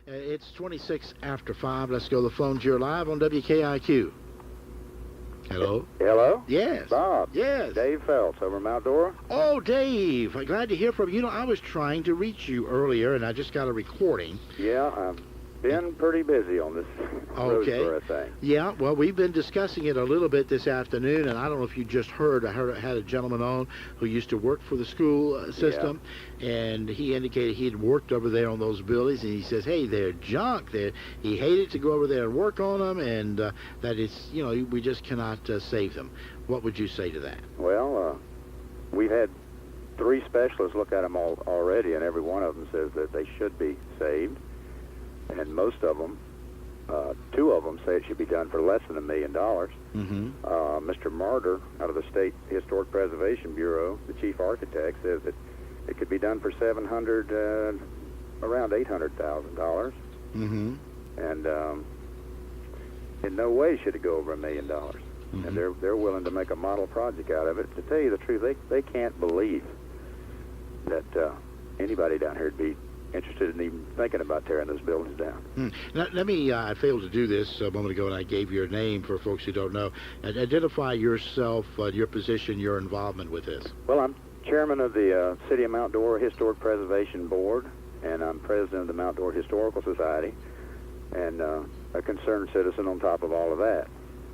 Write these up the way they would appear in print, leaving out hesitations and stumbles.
It's 26 after 5. Let's go to the phones. You're live on WKIQ. Hello? Hello? Yes. Bob? Yes. Dave Phelps over Mount Dora? Oh, Dave. Glad to hear from you. You know, I was trying to reach you earlier, and I just got a recording. Yeah, I've been pretty busy on this Roseborough thing. Yeah, well, we've been discussing it a little bit this afternoon, and I don't know if you just heard. I had a gentleman on who used to work for the school system, and he indicated he had worked over there on those buildings, and he says, hey, they're junk. He hated to go over there and work on them, and that it's, you know, we just cannot save them. What would you say to that? Well, we've had 3 specialists look at them already, and every one of them says that they should be saved. And most of them, 2 of them say it should be done for less than $1 million. Mm-hmm. Mr. Martyr, out of the State Historic Preservation Bureau, the chief architect, says that it could be done for around $800,000. Mm-hmm. And in no way should it go over $1 million. Mm-hmm. And they're willing to make a model project out of it. To tell you the truth, they can't believe that anybody down here would be interested in even thinking about tearing those buildings down. Now, let me, I failed to do this a moment ago, and I gave your name for folks who don't know. Identify yourself, your position, your involvement with this. Well, I'm chairman of the City of Mount Dora Historic Preservation Board, and I'm president of the Mount Dora Historical Society, and a concerned citizen on top of all of that.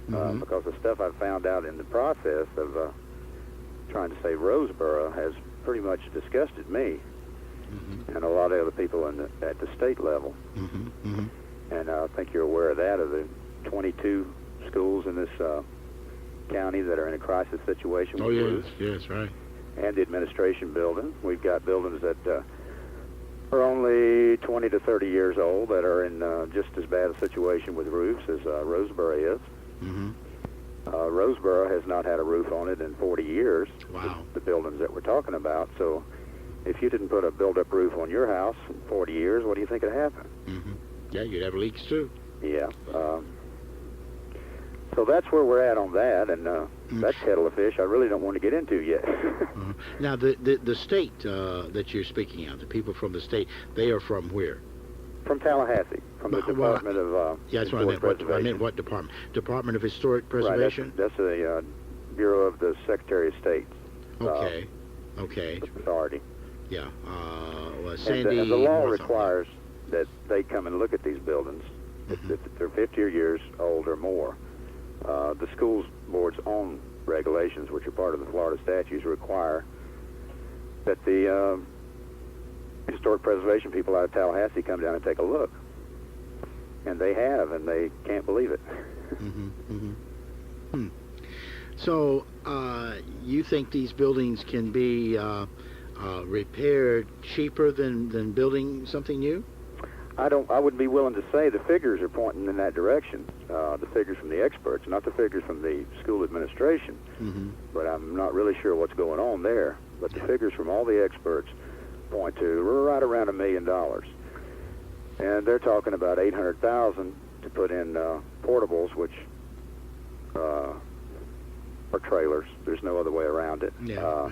Mm-hmm. Because the stuff I've found out in the process of trying to save Roseborough has pretty much disgusted me. Mm-hmm. And a lot of other people at the state level. Mm-hmm. Mm-hmm. And I think you're aware of that, of the 22 schools in this county that are in a crisis situation with roofs. Yes, right. And the administration building. We've got buildings that are only 20 to 30 years old that are in just as bad a situation with roofs as Roseborough is. Mm-hmm. Roseborough has not had a roof on it in 40 years. Wow. The buildings that we're talking about. So if you didn't put a build-up roof on your house in 40 years, what do you think would happen? Mm-hmm. Yeah, you'd have leaks too. Yeah. So that's where we're at on that, and that kettle of fish I really don't want to get into yet. Now, the state that you're speaking of, the people from the state, they are from where? From Tallahassee, from the Department of yeah, that's what I meant. I meant what department? Department of Historic Preservation? Right, that's the Bureau of the Secretary of State. Okay. Okay. Authority. Yeah. Sandy. And the law requires that they come and look at these buildings. Mm-hmm. If they're 50 years old or more. The schools board's own regulations, which are part of the Florida statutes, require that the historic preservation people out of Tallahassee come down and take a look. And they have, and they can't believe it. Mm-hmm. Mm-hmm. Hmm. So, you think these buildings can be repaired cheaper than building something new? I wouldn't be willing to say. The figures are pointing in that direction. The figures from the experts, not the figures from the school administration. Mm-hmm. But I'm not really sure what's going on there. But the figures from all the experts point to right around $1 million. And they're talking about $800,000 to put in portables, which are trailers. There's no other way around it. Yeah.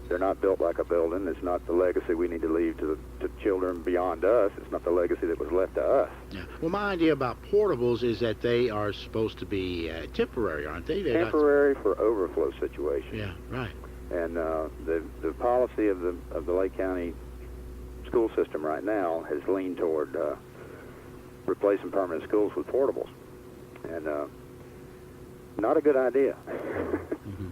They're not built like a building. It's not the legacy we need to leave to children beyond us. It's not the legacy that was left to us. Yeah. Well, my idea about portables is that they are supposed to be temporary, aren't they? They're temporary for overflow situations. Yeah, right. And the policy of the Lake County school system right now has leaned toward replacing permanent schools with portables, and not a good idea. Mm-hmm.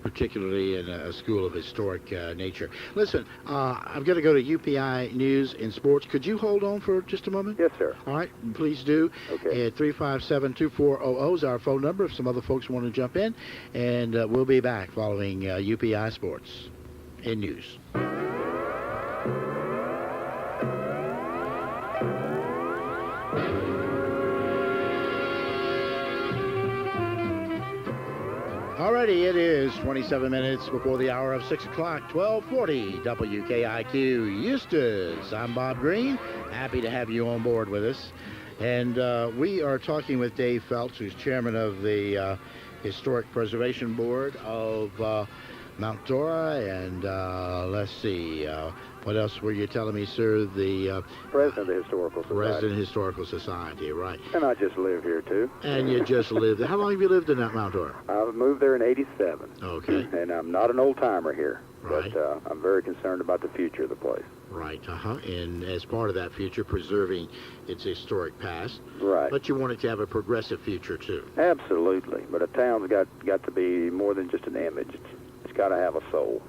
Particularly in a school of historic nature. Listen, I'm going to go to UPI News and Sports. Could you hold on for just a moment? Yes, sir. All right, please do. Okay. At 357-2400 is our phone number if some other folks want to jump in. And we'll be back following UPI Sports and News. Alrighty, it is 27 minutes before the hour of 6 o'clock, 1240 WKIQ Eustis. I'm Bob Green. Happy to have you on board with us. And we are talking with Dave Phelps, who's chairman of the Historic Preservation Board of Mount Dora. And let's see, What else were you telling me, sir? The President of the Historical Society. Resident Historical Society, right. And I just live here, too. And you just lived there. How long have you lived in Mount Dora? I moved there in 87. Okay. And I'm not an old-timer here. Right. But I'm very concerned about the future of the place. Right, And as part of that future, preserving its historic past. Right. But you want it to have a progressive future, too. Absolutely. But a town's got to be more than just an image. It's got to have a soul.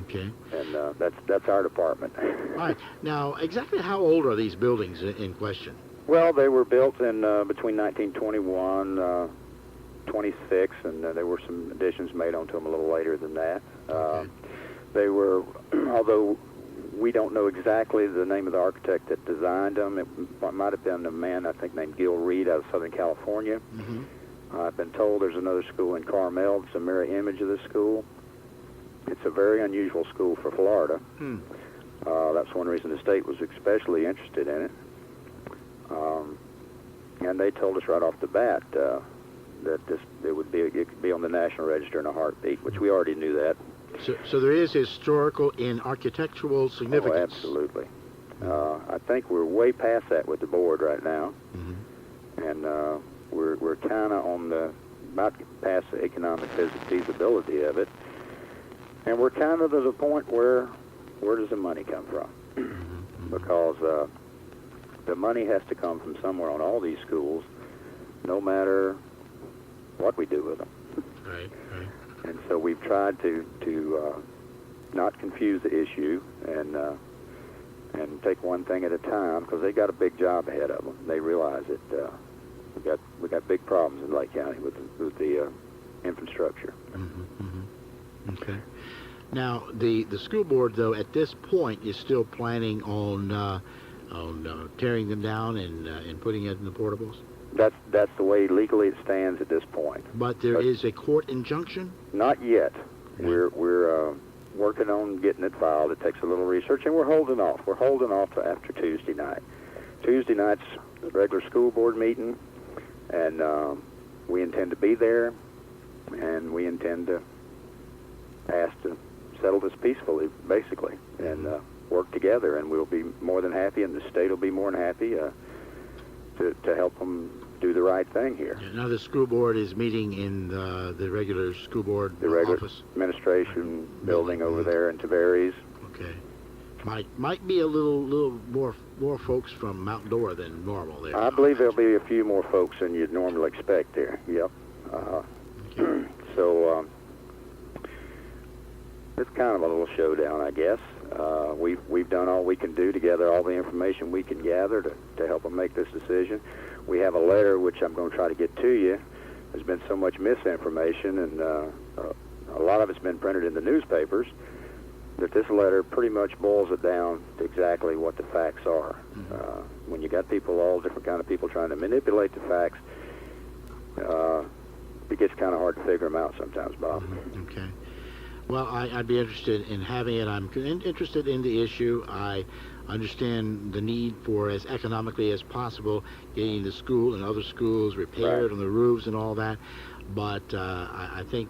Okay. And that's our department. Right. Now, exactly how old are these buildings in question? Well, they were built in between 1921, 26, and there were some additions made onto them a little later than that. Okay. They were, although we don't know exactly the name of the architect that designed them, it might have been a man, I think, named Gil Reed out of Southern California. I've been told there's another school in Carmel that's a mirror image of this school. It's a very unusual school for Florida. That's one reason the state was especially interested in it. And they told us right off the bat that it could be on the National Register in a heartbeat, which we already knew that. So there is historical and architectural significance. Oh, absolutely. I think we're way past that with the board right now, and we're kind of on about past the economic feasibility of it. And we're kind of at a point where does the money come from? Because the money has to come from somewhere on all these schools, no matter what we do with them. Right. And so we've tried to not confuse the issue and take one thing at a time, because they got a big job ahead of them. They realize that we got big problems in Lake County with the infrastructure. Okay. Now, the school board, though, at this point is still planning on tearing them down and putting it in the portables? That's the way legally it stands at this point. But there is a court injunction? Not yet. Yeah. We're working on getting it filed. It takes a little research, and we're holding off. We're holding off to after Tuesday night. Tuesday night's a regular school board meeting, and we intend to be there, and we intend to ask to settle this peacefully, basically, and work together, and we'll be more than happy, and the state will be more than happy to help them do the right thing here. Now the school board is meeting in the regular school board the regular office? Administration building over there in Tavares. Okay. Might be a little more folks from Mount Dora than normal there. I believe there'll be a few more folks than you'd normally expect there. Yep. Okay. So it's kind of a little showdown, I guess. We've done all we can do to gather all the information we can gather to help them make this decision. We have a letter, which I'm going to try to get to you. There's been so much misinformation, and a lot of it's been printed in the newspapers, that this letter pretty much boils it down to exactly what the facts are. When you got people, all different kind of people trying to manipulate the facts, it gets kind of hard to figure them out sometimes, Bob. Okay. Well, I'd be interested in having it. I'm interested in the issue. I understand the need for, as economically as possible, getting the school and other schools repaired on the roofs and all that. But I think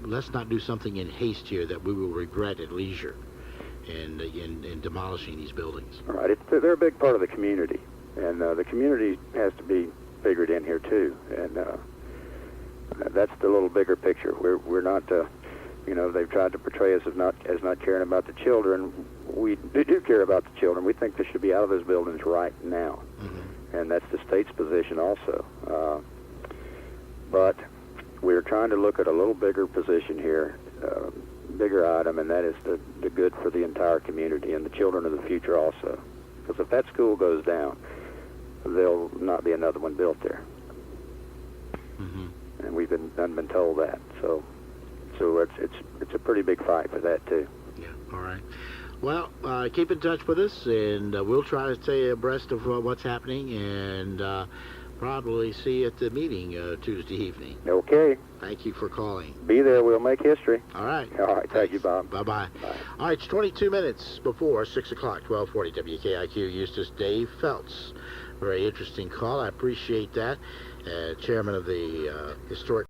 let's not do something in haste here that we will regret at leisure in demolishing these buildings. All right. They're a big part of the community, and the community has to be figured in here too. And that's the little bigger picture. We're not. They've tried to portray us as not caring about the children. We do care about the children. We think they should be out of those buildings right now, and that's the state's position also. But we're trying to look at a little bigger position here, bigger item, and that is the good for the entire community and the children of the future also. Because if that school goes down, there'll not be another one built there, and we've been told that. So it's a pretty big fight for that too. Yeah. All right. Well, keep in touch with us, and we'll try to stay abreast of what's happening, and probably see you at the meeting Tuesday evening. Okay. Thank you for calling. Be there. We'll make history. All right. All right. Thank you, Bob. Bye-bye. Bye. All right. It's 22 minutes before 6 o'clock, 1240 WKIQ, Eustis, Dave Feltz. Very interesting call. I appreciate that. Chairman of the Historic